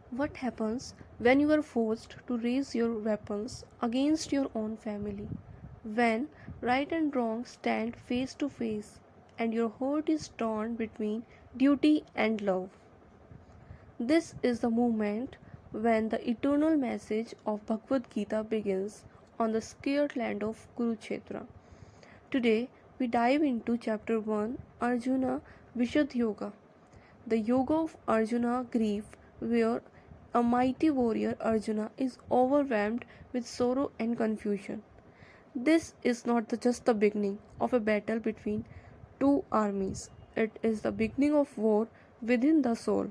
What happens when you are forced to raise your weapons against your own family? When right and wrong stand face to face and your heart is torn between duty and love? This is the moment when the eternal message of Bhagavad Gita begins on the scared land of Kurukshetra. Today we dive into chapter 1, Arjuna Vishada Yoga, the yoga of Arjuna grief, where a mighty warrior Arjuna is overwhelmed with sorrow and confusion. This is not just the beginning of a battle between two armies, it is the beginning of war within the soul,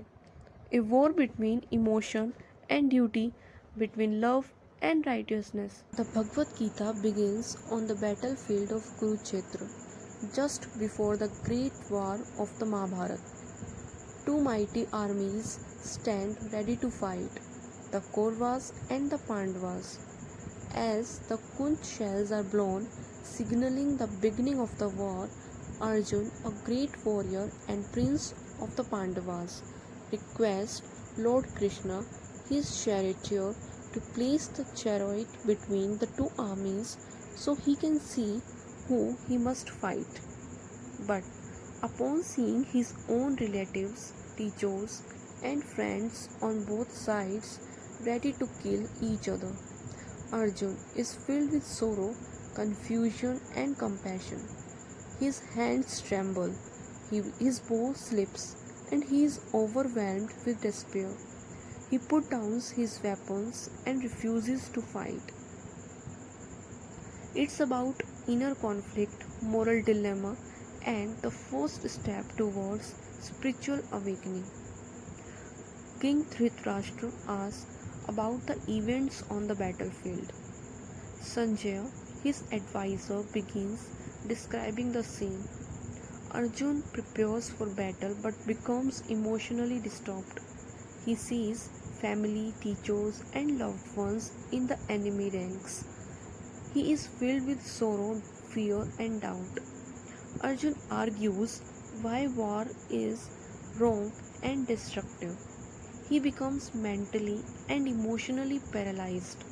a war between emotion and duty, between love and righteousness. The Bhagavad Gita begins on the battlefield of Kurukshetra, just before the great war of the Mahabharata. Two mighty armies stand ready to fight, the Kauravas and the Pandavas. As the conch shells are blown, signaling the beginning of the war, Arjun, a great warrior and prince of the Pandavas, requests Lord Krishna, his charioteer, to place the chariot between the two armies so he can see who he must fight. But upon seeing his own relatives, teachers, and friends on both sides ready to kill each other, Arjun is filled with sorrow, confusion, and compassion. His hands tremble, his bow slips, and he is overwhelmed with despair. He puts down his weapons and refuses to fight. It's about inner conflict, moral dilemma, and the first step towards spiritual awakening. King Dhritarashtra asks about the events on the battlefield. Sanjaya, his advisor, begins describing the scene. Arjun prepares for battle but becomes emotionally disturbed. He sees family, teachers, and loved ones in the enemy ranks. He is filled with sorrow, fear, and doubt. Arjun argues why war is wrong and destructive. He becomes mentally and emotionally paralyzed.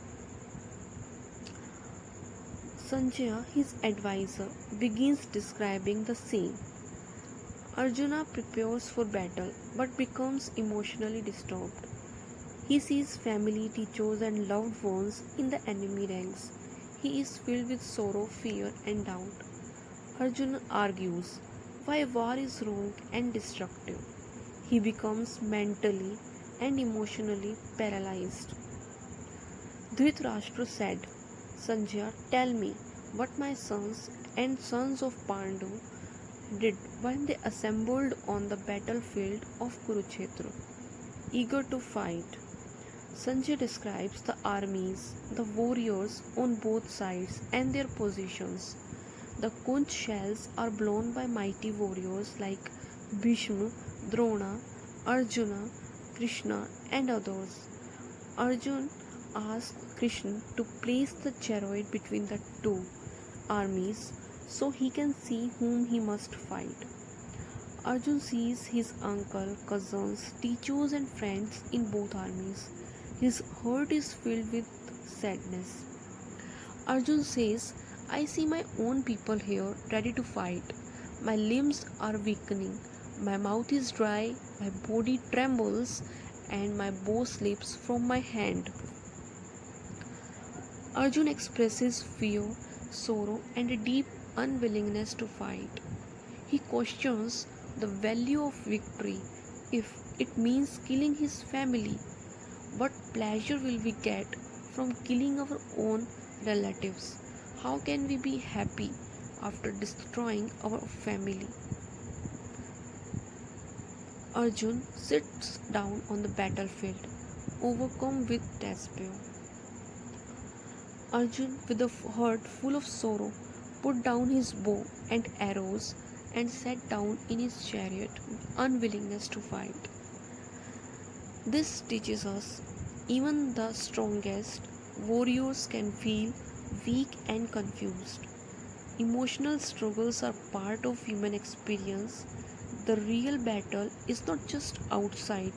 Sanjaya, his advisor, begins describing the scene. Arjuna prepares for battle but becomes emotionally disturbed. He sees family, teachers, and loved ones in the enemy ranks. He is filled with sorrow, fear, and doubt. Arjuna argues why war is wrong and destructive. He becomes mentally and emotionally paralyzed. Dhritarashtra said, Sanjaya, tell me what my sons and sons of Pandu did when they assembled on the battlefield of Kurukshetra, eager to fight. Sanjay describes the armies, the warriors on both sides, and their positions. The conch shells are blown by mighty warriors like Bhishma, Drona, Arjuna, Krishna, and others. Arjun asks Krishna to place the chariot between the two armies so he can see whom he must fight. Arjun sees his uncle, cousins, teachers, and friends in both armies. His heart is filled with sadness. Arjun says, I see my own people here ready to fight. My limbs are weakening, my mouth is dry, my body trembles, and my bow slips from my hand. Arjun expresses fear, sorrow, and a deep unwillingness to fight. He questions the value of victory if it means killing his family. What pleasure will we get from killing our own relatives? How can we be happy after destroying our family? Arjun sits down on the battlefield, overcome with despair. Arjun, with a heart full of sorrow, put down his bow and arrows and sat down in his chariot with unwillingness to fight. This teaches us even the strongest warriors can feel weak and confused. Emotional struggles are part of human experience. The real battle is not just outside